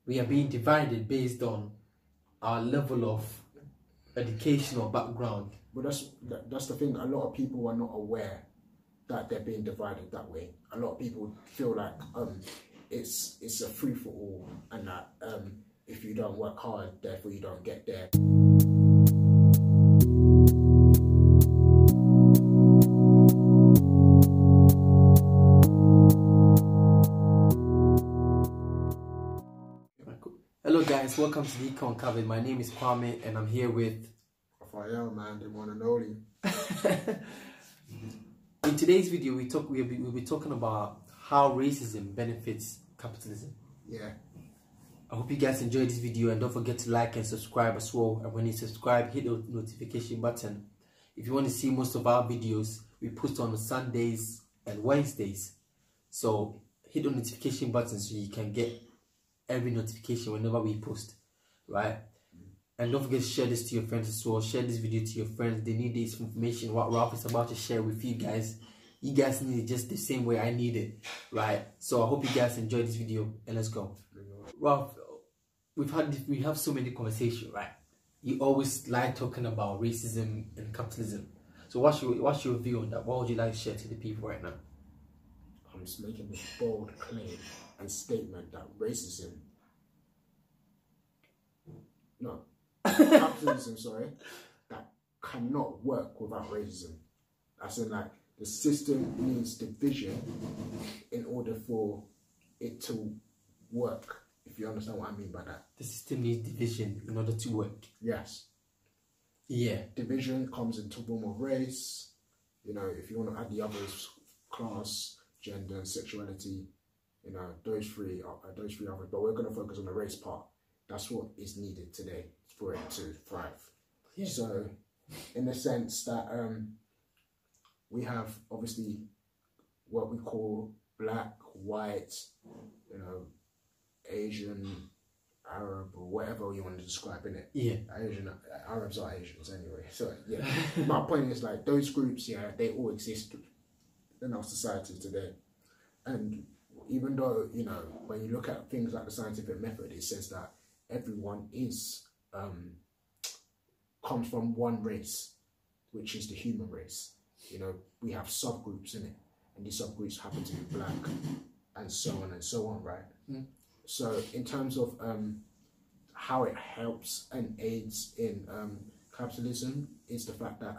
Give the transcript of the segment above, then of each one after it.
we are being divided based on our level of education or background. But that's the thing. A lot of people are not aware that they're being divided that way. A lot of people feel like it's a free for all, and that if you don't work hard, therefore you don't get there. Hello guys, welcome to the Econ Cabin. My name is Kwame and I'm here with Raphael, man, the one and only. In today's video, we'll be talking about how racism benefits capitalism. Yeah. I hope you guys enjoyed this video, and don't forget to like and subscribe as well. And when you subscribe, hit the notification button. If you want to see most of our videos, we post on Sundays and Wednesdays. So hit the notification button so you can get every notification whenever we post, right? And don't forget to share this to your friends as well. Share this video to your friends. They need this information, what Ralph is about to share with you guys. You guys need it just the same way I need it, right? So I hope you guys enjoy this video, and let's go. Ralph, we have so many conversations, right? You always like talking about racism and capitalism. So what's your view on that? What would you like to share to the people right now? I'm just making this bold claim and statement that capitalism, sorry, that cannot work without racism. As in, like, the system needs division in order for it to work, if you understand what I mean by that. The system needs division in order to work. Yes. Yeah. Division comes into form of race, you know, if you want to add the others, class, gender, and sexuality, you know, those three others, but we're going to focus on the race part. That's what is needed today for it to thrive. Yeah. So, in the sense that we have obviously what we call black, white, you know, Asian, Arab, or whatever you want to describe in it. Yeah. Arabs are Asians anyway. So yeah, my point is, like, those groups, yeah, they all exist in our society today. And even though, you know, when you look at things like the scientific method, it says that everyone is comes from one race, which is the human race. You know, we have subgroups in it, and these subgroups happen to be black, and so on, right? Mm. So in terms of how it helps and aids in capitalism, is the fact that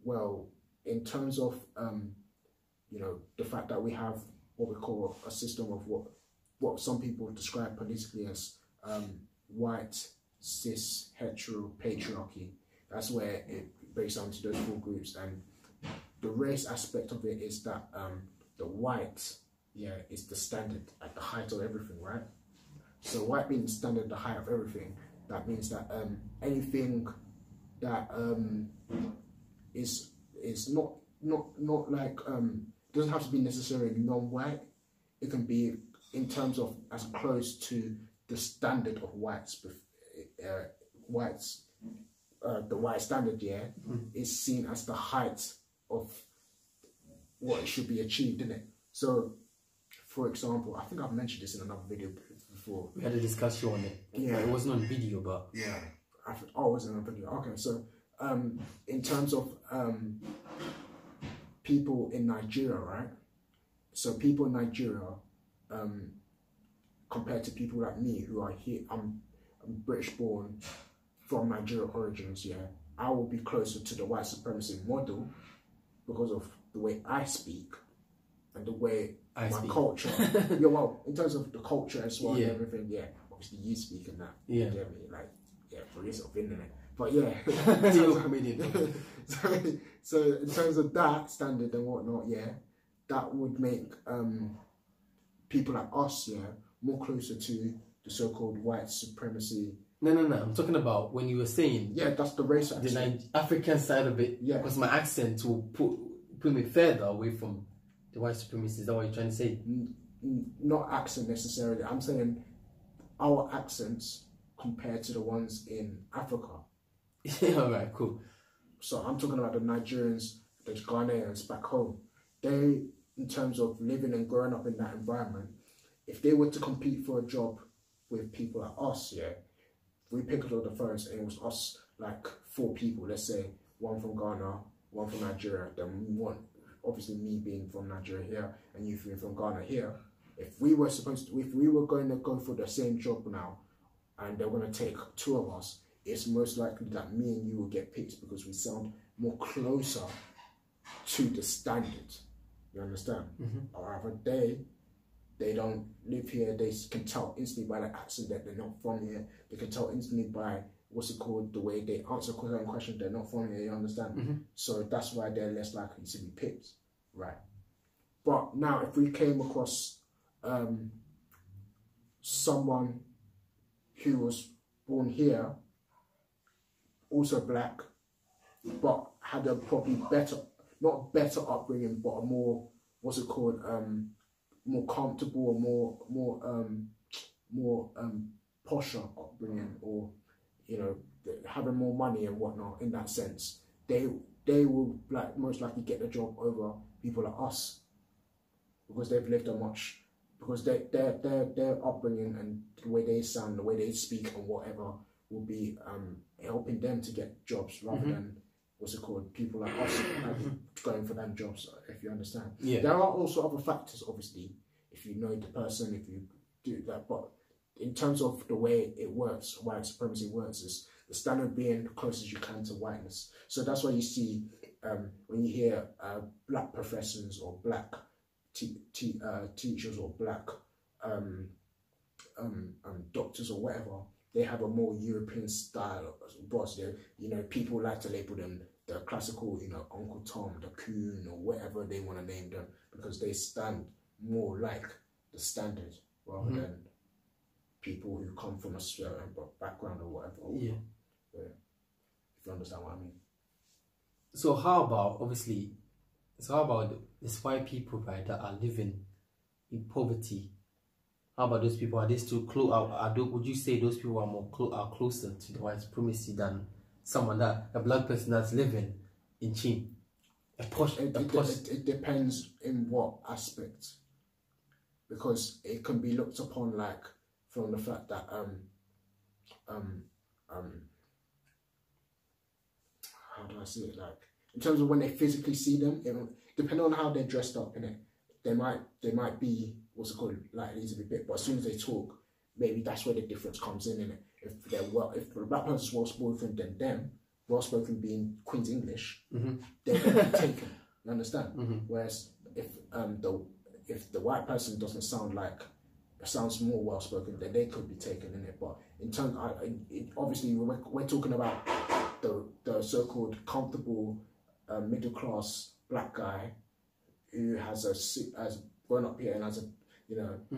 well, in terms of you know, the fact that we have what we call a system of what some people describe politically as white, cis, hetero patriarchy. That's where it breaks down to those four groups. And the race aspect of it is that the white, yeah, is the standard, at the height of everything, right? So white being the standard, the height of everything, that means that anything that is not like doesn't have to be necessarily non-white. It can be in terms of as close to the standard of whites. The white standard, yeah, is seen as the height of what should be achieved, isn't it? So, for example, I think I've mentioned this in another video before. We had a discussion on it. Yeah, it wasn't on video, but yeah, it wasn't on video. Okay, so in terms of people in Nigeria, right? So people in Nigeria, compared to people like me who are here, I'm British born from Nigeria origins, yeah, I will be closer to the white supremacy model because of the way I speak and the way my culture. Yeah, well, in terms of the culture as well, yeah, and everything, yeah. Obviously, you speak and that. Yeah. You get me? Like, yeah, for yourself, in there. But yeah. So in terms of that standard and whatnot, yeah, that would make people like us, yeah, more closer to the so-called white supremacy. No. I'm talking about when you were saying, yeah, that's the race aspect. The African side of it. Yeah. Because my accent will put me further away from the white supremacy. Is that what you're trying to say? Not accent necessarily. I'm saying our accents compared to the ones in Africa. Yeah, all right, cool. So I'm talking about the Nigerians, the Ghanaians back home. They, in terms of living and growing up in that environment, if they were to compete for a job with people like us, yeah, we pick up the phones and it was us, like 4 people, let's say, one from Ghana, one from Nigeria, then one, obviously me being from Nigeria here, and you being from Ghana here. If we were going to go for the same job now, and they're going to take 2 of us, it's most likely that me and you will get picked because we sound more closer to the standard. You understand? However, they don't live here. They can tell instantly by the accent that they're not from here. They can tell instantly by the way they answer certain questions. They're not from here. You understand? So that's why they're less likely to be picked, right? But now, if we came across someone who was born here, also black, but had a probably not better upbringing, but a more, more comfortable, or more posher upbringing, or, you know, having more money and whatnot. In that sense, they will most likely get the job over people like us, because they've lived because their upbringing and the way they sound, the way they speak and whatever will be helping them to get jobs rather than people like us going for them jobs, if you understand. Yeah. There are also other factors, obviously, if you know the person, if you do that, but in terms of the way it works, white supremacy works, is the standard being the closest you can to whiteness. So that's why you see when you hear black professors or black teachers or black doctors or whatever, they have a more European style boss. You know, people like to label them the classical, you know, Uncle Tom, the Coon, or whatever they want to name them, because they stand more like the standard rather than people who come from a certain background or whatever. Yeah. If you understand what I mean. So how about these white people, right, that are living in poverty? How about those people? Are they still would you say those people are closer to the white supremacy than a black person that's living in Chin? It depends in what aspect, because it can be looked upon like from the fact that how do I say it, like in terms of when they physically see them, depending on how they're dressed up in it, they might be likely to be bit, but as soon as they talk, maybe that's where the difference comes in it. If the black person's well spoken than them, well spoken being Queen's English, they're gonna be taken. You understand? Whereas if the white person doesn't sounds more well spoken, then they could be taken in it. But in terms, obviously we're talking about the so-called comfortable middle class black guy who has grown up here and has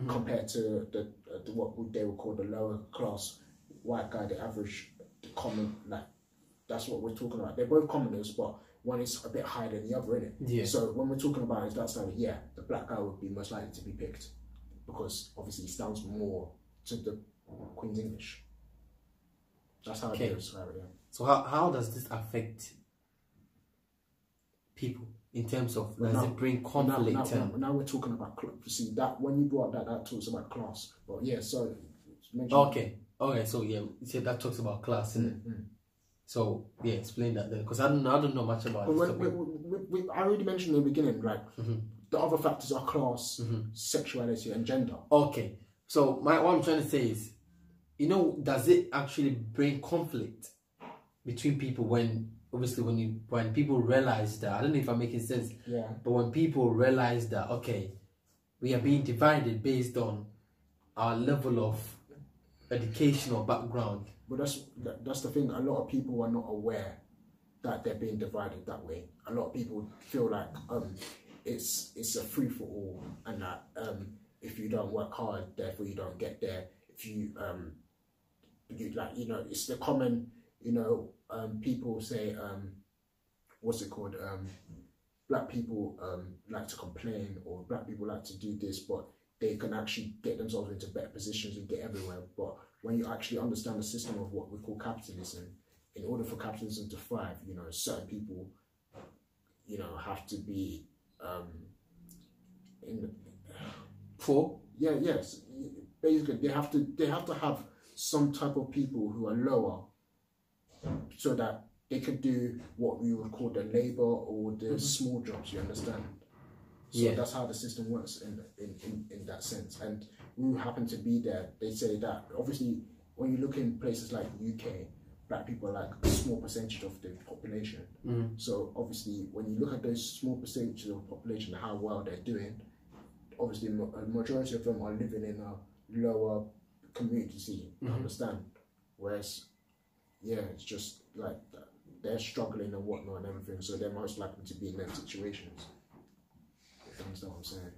compared to what they would call the lower class white guy, the average, the common, like that's what we're talking about. They're both commoners, but one is a bit higher than the other, innit? Yeah. So when we're talking about it, that's like, yeah, the black guy would be most likely to be picked because obviously he sounds more to the Queen's English. That's how it is, right? Yeah. So how does this affect people in terms of does it bring conflict? Now we're talking about see that when you brought that talks about class, but yeah, so okay, so yeah, that talks about class, isn't it? So yeah, explain that then, because I don't know much about it. I already mentioned in the beginning, like the other factors are class, sexuality, and gender. Okay, so what I'm trying to say is, does it actually bring conflict between people when people realize that, I don't know if I'm making sense, but when people realize that, okay, we are being divided based on our level of education or background. But that's the thing, a lot of people are not aware that they're being divided that way. A lot of people feel like it's a free-for-all, and that if you don't work hard, therefore you don't get there. If you it's the common, people say, black people like to complain, or black people like to do this, but they can actually get themselves into better positions and get everywhere. But when you actually understand the system of what we call capitalism, in order for capitalism to thrive, certain people, have to be poor. yes. Basically, they have to have some type of people who are lower, so that they could do what we would call the labor or the small jobs. You understand? So that's how the system works in that sense. And we happen to be there. They say that obviously when you look in places like UK, black people are like a small percentage of the population. So obviously when you look at those small percentages of the population and how well they're doing, obviously a majority of them are living in a lower community. You understand? Whereas, yeah, it's just like they're struggling and whatnot and everything. So they're most likely to be in those situations. You understand what I'm saying?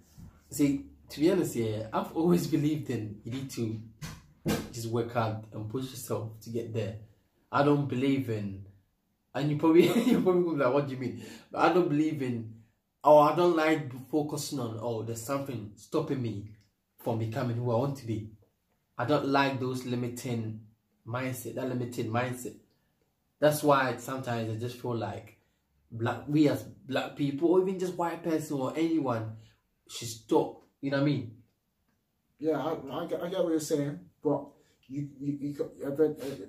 See, to be honest, yeah, I've always believed in you need to just work hard and push yourself to get there. I don't believe in, and you're probably gonna be like, what do you mean? But I don't believe in, I don't like focusing on, there's something stopping me from becoming who I want to be. I don't like those limited mindset. That's why sometimes I just feel like we as black people, or even just white person or anyone, should stop. You know what I mean? Yeah, I get what you're saying, but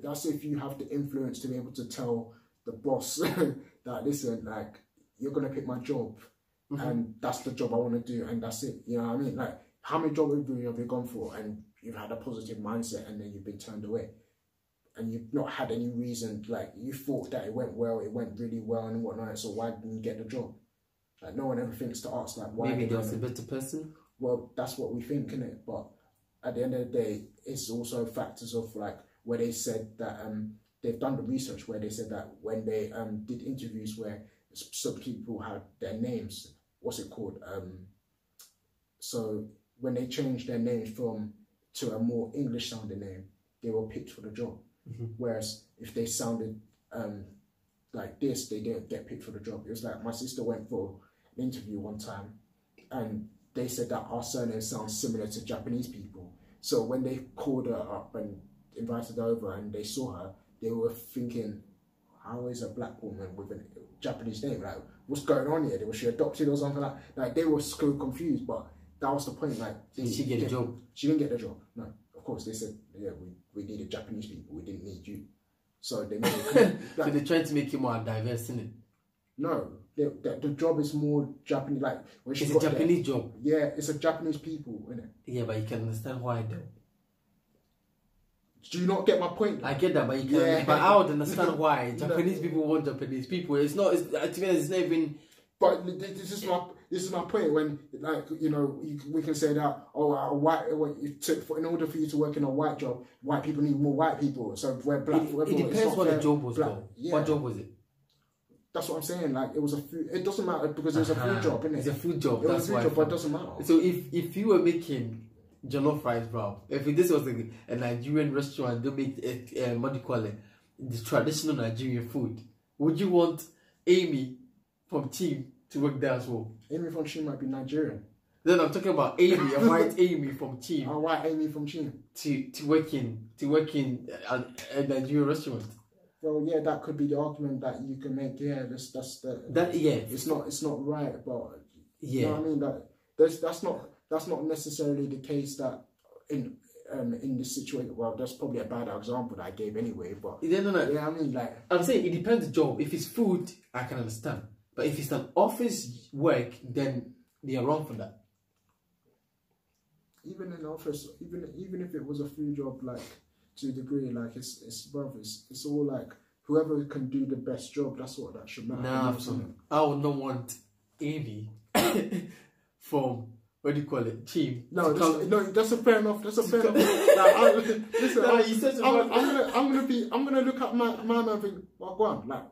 that's if you have the influence to be able to tell the boss that, listen, like, you're gonna pick my job, and that's the job I want to do, and that's it. You know what I mean? Like, how many job interviews have you gone for, and you've had a positive mindset, and then you've been turned away, and you've not had any reason, like, you thought that it went really well and whatnot, so why didn't you get the job? Like, no one ever thinks to ask, like, why? Maybe there's a better person. Well, that's what we think, innit? But at the end of the day, it's also factors of, like, where they said that they've done the research where they said that when they did interviews where some people had their names, what's it called? So when they changed their names to a more English sounding name, they were picked for the job. Whereas if they sounded like this, they didn't get picked for the job. It was like my sister went for an interview one time, and they said that our surname sounds similar to Japanese people. So when they called her up and invited her over and they saw her, they were thinking, how is a black woman with a Japanese name? Like, what's going on here? Was she adopted or something like that? Like, they were so confused, but that was the point. Like, did she get a job? She didn't get the job. No, of course, they said, yeah, we needed Japanese people. We didn't need you. So they made it clear. So they're trying to make you more diverse, isn't it? No, the job is more Japanese. Like, when she it's a Japanese job. Yeah, it's a Japanese people, isn't it? Yeah, but you can understand why though. Do you not get my point? I get that, but you can. But I would understand why Japanese people want Japanese people. It's not. To be honest, it's not even. But this is my point. When, like, you know, we can say that, in order for you to work in a white job, white people need more white people. So we're black. It depends what the job was, though. Yeah. What job was it? That's what I'm saying. Like, it was a food. It doesn't matter because it was a food job, innit? It's a food job. It was a food job, but it doesn't matter. So if you were making jollof rice, bro, if this was a Nigerian restaurant, they make what do you call it, the traditional Nigerian food, would you want Amy from Team to work there as well? Amy from Team might be Nigerian. Then I'm talking about Amy, a white Amy from Team. A white Amy from Team to work in a Nigerian restaurant. Well, yeah, that could be the argument that you can make. Yeah, it's not right, but yeah, you know what I mean. That's not necessarily the case that in this situation. Well, that's probably a bad example that I gave anyway. But no. Yeah, I mean, like, I'm saying it depends on the job. If it's food, I can understand. But if it's an office work, then they are wrong for that. Even in office, even if it was a food job, like, to a degree, like, it's all like, whoever can do the best job, that's what that should matter. Nah, I would not want Amy from, what do you call it, Team. No, that's a fair enough. That's a fair enough. Listen, I'm gonna look at my man and think, well, go on, like,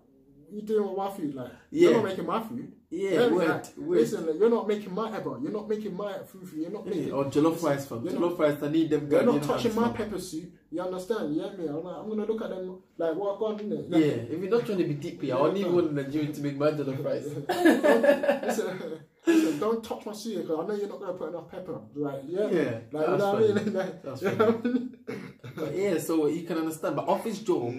you doing with my food? Like, you're not making my food. Yeah, listen, like, you're not making my food. You're not making or jollof rice from jollof rice. I need them. You're not touching my pepper soup. You understand? Yeah, me. I'm gonna look at them like, what on, innit? Like, yeah, if you're not trying to be deep here, I don't even want Nigerian to make my jollof rice. Listen, don't touch my soup because I know you're not gonna put enough pepper. Like, yeah, like, you know what I mean? That's funny. But yeah, so you can understand. But office job.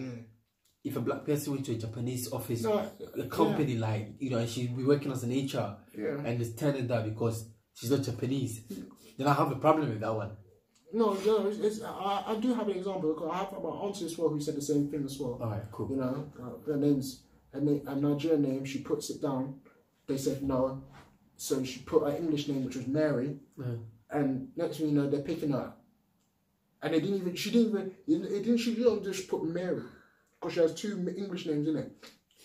If a black person went to a Japanese office, a company, like, you know, and she'd be working as an HR, and it's turning that because she's not Japanese, Then I have a problem with that one. No, I do have an example because I have my auntie as well who said the same thing as well. All right, cool. You know, her a Nigerian name. She puts it down. They said no, so she put her English name, which was Mary. And next thing you know, they're picking her. And they didn't even. She didn't just put Mary because she has 2 English names in it.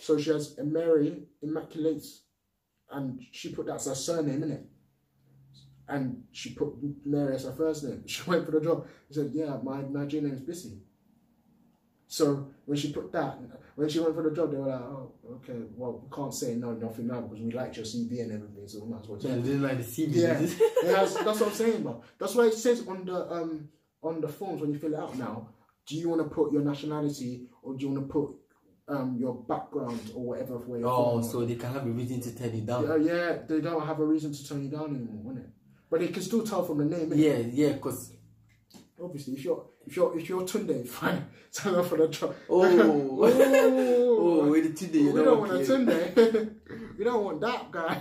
So she has a Mary Immaculate, and she put that as her surname in it. And she put Mary as her first name. She went for the job. She said, yeah, my Nigerian name is Bissy. So when she put that, when she went for the job, they were like, oh, okay, well, we can't say nothing now because we liked your CV and everything, so we might as well. Yeah, they didn't like the CV. Yeah, that's what I'm saying, bro. That's why it says on the forms when you fill it out now, do you want to put your nationality or do you want to put your background or whatever where you're from? Oh, so they can have a reason to turn you down. Yeah, they don't have a reason to turn you down anymore, innit? But they can still tell from the name. Innit? Yeah, because obviously, if you're Tunde, fine, turn up for the job. Oh, with the Tunde, you we don't want a Tunde. We don't want that guy.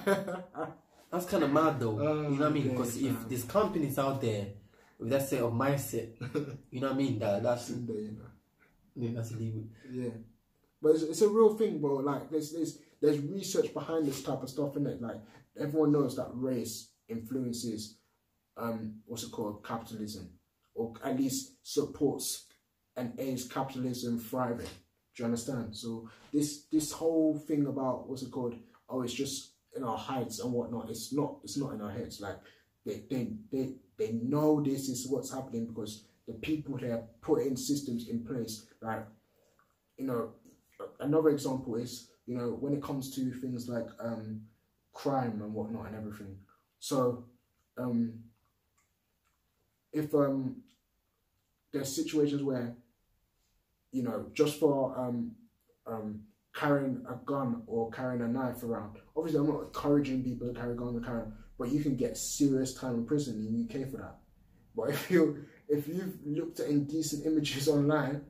That's kind of mad, though. You know what I mean? Because if there's companies out there with that set of mindset, you know what I mean? That's Tunde, you know. Yeah, that's illegal. Yeah, but it's a real thing, bro. Like there's research behind this type of stuff, innit? Like everyone knows that race influences capitalism, or at least supports and aids capitalism thriving. Do you understand? So this whole thing about oh, it's just in our heads and whatnot. It's not in our heads. Like they know this is what's happening because the people there putting systems in place. Like, you know, another example is, you know, when it comes to things like crime and whatnot and everything. So, if there's situations where, you know, just for carrying a gun or carrying a knife around, obviously I'm not encouraging people to carry a gun or carry, but you can get serious time in prison in the UK for that. But if you've looked at indecent images online,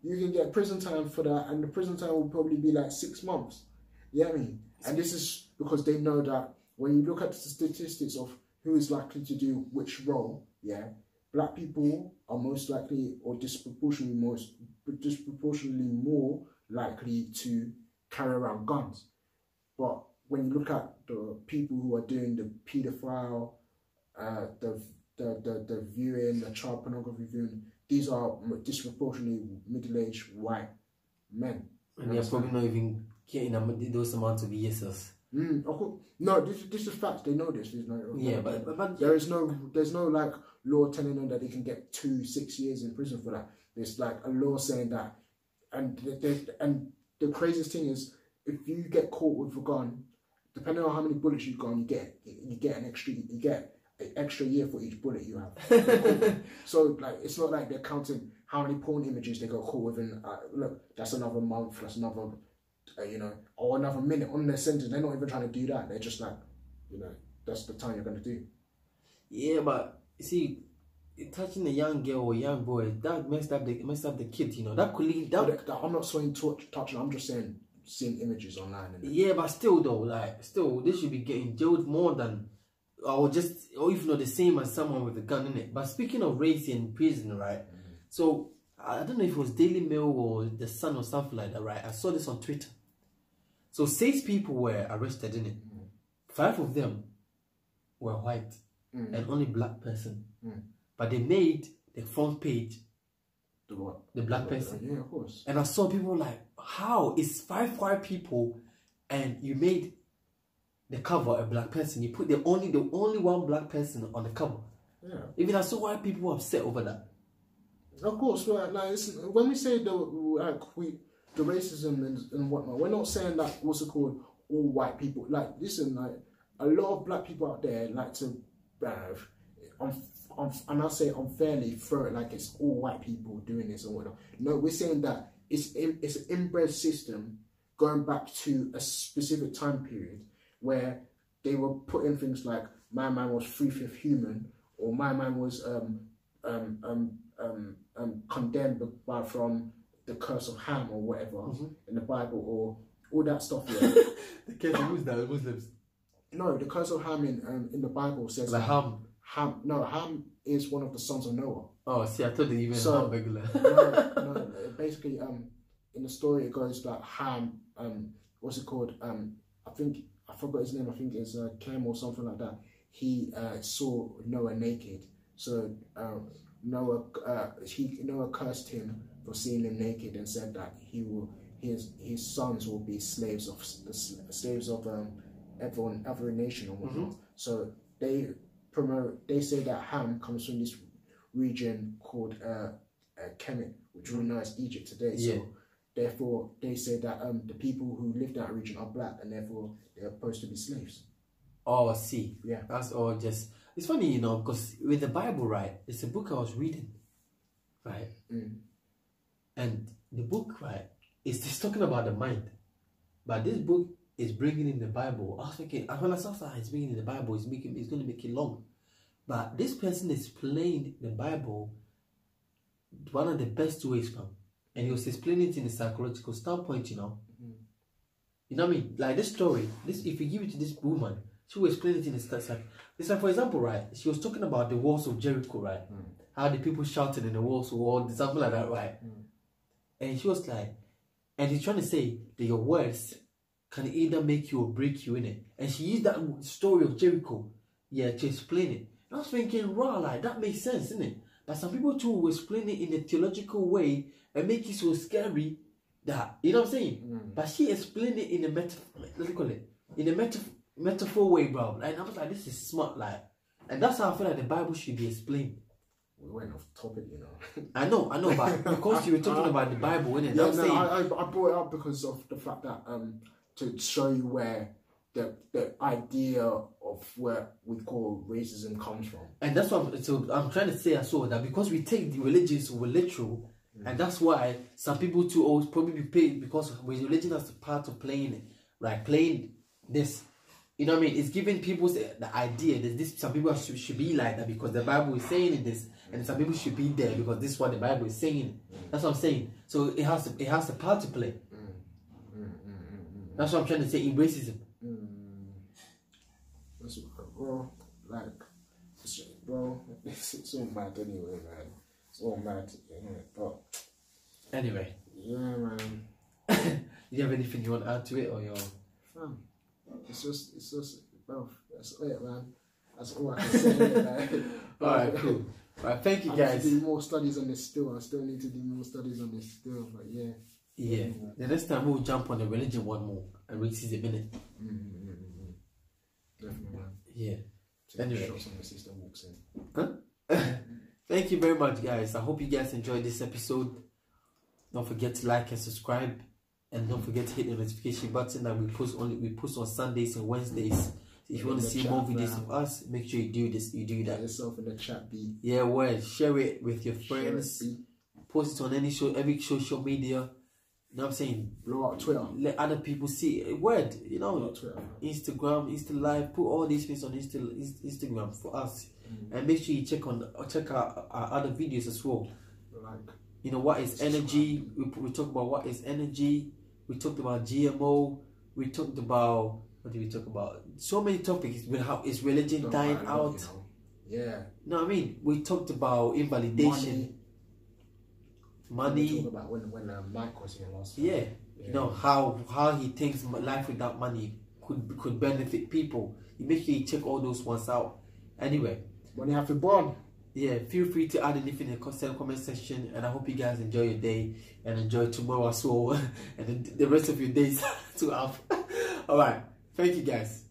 you can get prison time for that, and the prison time will probably be like 6 months. You know what I mean? And this is because they know that when you look at the statistics of who is likely to do which role, yeah, black people are most likely or disproportionately more likely to carry around guns. But when you look at the people who are doing the paedophile, the viewing, the child pornography viewing, these are disproportionately middle-aged white men. And they're probably not even getting those amounts of years. No, this is facts. They know this. There's no. Yeah, but there's no like law telling them that they can get 2-6 years in prison for that. There's like a law saying that, and the craziest thing is, if you get caught with a gun, depending on how many bullets you've got, you get an extra year for each bullet you have. So like, it's not like they're counting how many porn images they got caught with, and look, that's another month, that's another, you know, or another minute on their sentence. They're not even trying to do that. They're just like, you know, that's the time you're going to do. Yeah, but you see, touching a young girl or a young boy, that messed up the kid. You know, that could lead. I'm not saying touching. I'm just saying seeing images online. Yeah, but still though, like they should be getting jailed more than, or if not the same as someone with a gun in it. But speaking of race in prison, right? So I don't know if it was Daily Mail or The Sun or something like that, right? I saw this on Twitter. So 6 people were arrested in it. 5 of them were white and only black person. But they made the front page the what? The black person. Yeah, of course. And I saw people like, how? It's 5 white people and you made the cover a black person. You put the only one black person on the cover. Yeah. Even I saw white people upset over that. Of course, like when we say the racism and whatnot, we're not saying that all white people. Like, listen, like a lot of black people out there like to, and I say unfairly throw it like it's all white people doing this and whatnot. No, we're saying that it's an inbred system going back to a specific time period where they were putting things like my man was 3/5 human, or my man was condemned from the curse of Ham or whatever in the Bible, or all that stuff. Yeah. The curse of who's that? Muslims? No, the curse of Ham in the Bible says the Ham. Ham. No, Ham is one of the sons of Noah. Oh, see, I thought they even Ham regular. no. Basically, in the story it goes that Ham, what's it called? I forgot his name. I think it's Chem or something like that. He saw Noah naked, so Noah cursed him for seeing him naked and said that his sons will be slaves of every nation or whatnot. So they say that Ham comes from this region called Kemet, which we know as Egypt today. Yeah. So therefore they say that the people who live in that region are black, and therefore they're supposed to be slaves. Oh, I see. Yeah. That's all just... It's funny, you know, because with the Bible, right, it's a book I was reading, right? And the book, right, is just talking about the mind. But this book is bringing in the Bible. I was thinking, when I saw that it's bringing in the Bible, it's going to make it long. But this person explained the Bible one of the best ways, man. And he was explaining it in a psychological standpoint, you know. You know what I mean? Like this story, if you give it to this woman, she will explain it in a like, it's like, for example, right? She was talking about the walls of Jericho, right? How the people shouted in the walls wall, something like that, right? And she was like, and he's trying to say that your words can either make you or break you in it. And she used that story of Jericho, to explain it. And I was thinking, raw, like that makes sense, isn't it? But some people too will explain it in a theological way and make it so scary that, you know what I'm saying? But she explained it in a metaphor way, bro. And I was like, this is smart, like, and that's how I feel like the Bible should be explained. We went off topic, you know. I know, but because you were talking about the Bible, innit? Yeah, I brought it up because of the fact that to show you where the idea of what we call racism comes from. And that's what I'm trying to say as well, that because we take the religion so literal, and that's why some people too always probably pay, because religion as a part of playing it, like playing this. You know what I mean? It's giving people the idea that some people should be like that because the Bible is saying this, and some people should be there because this is what the Bible is saying. That's what I'm saying. So it has a part to play. That's what I'm trying to say in racism. Bro, it's all mad anyway, man. It's all mad, but anyway. Yeah, man. You have anything you want to add to it, or your? It's just, bro. That's it, man. That's all I can say. Man. All right, cool. All right, thank you, guys. I need to do more studies on this still. I still need to do more studies on this still, but yeah. Yeah. The next time we'll jump on the religion one more and racism in it. Definitely, man. Yeah. Anyway, shots on the sister walks in. Huh? Thank you very much, guys. I hope you guys enjoyed this episode. Don't forget to like and subscribe, and don't forget to hit the notification button that we post on Sundays and Wednesdays. If you want to see more videos of us, make sure you do this. You do that. Get yourself in the chat, B. Yeah, well, share it with your friends. Post it on every social media. You know what I'm saying? Blow up Twitter. Let other people see it. Word, you know. Instagram, Insta Live. Put all these things on Instagram for us, and make sure you check out our other videos as well. Like, you know, what is energy? We talked about what is energy. We talked about GMO. We talked about, what did we talk about? So many topics with how is religion dying out. You know? Yeah. You know what I mean? We talked about invalidation. Money. We talked about when Mike was here last time. Yeah. You know how he thinks life without money could benefit people. You make sure you check all those ones out. Anyway, when you have to burn. Yeah, feel free to add anything in the comment section, and I hope you guys enjoy your day and enjoy tomorrow as well, and the rest of your days to have. All right, thank you guys.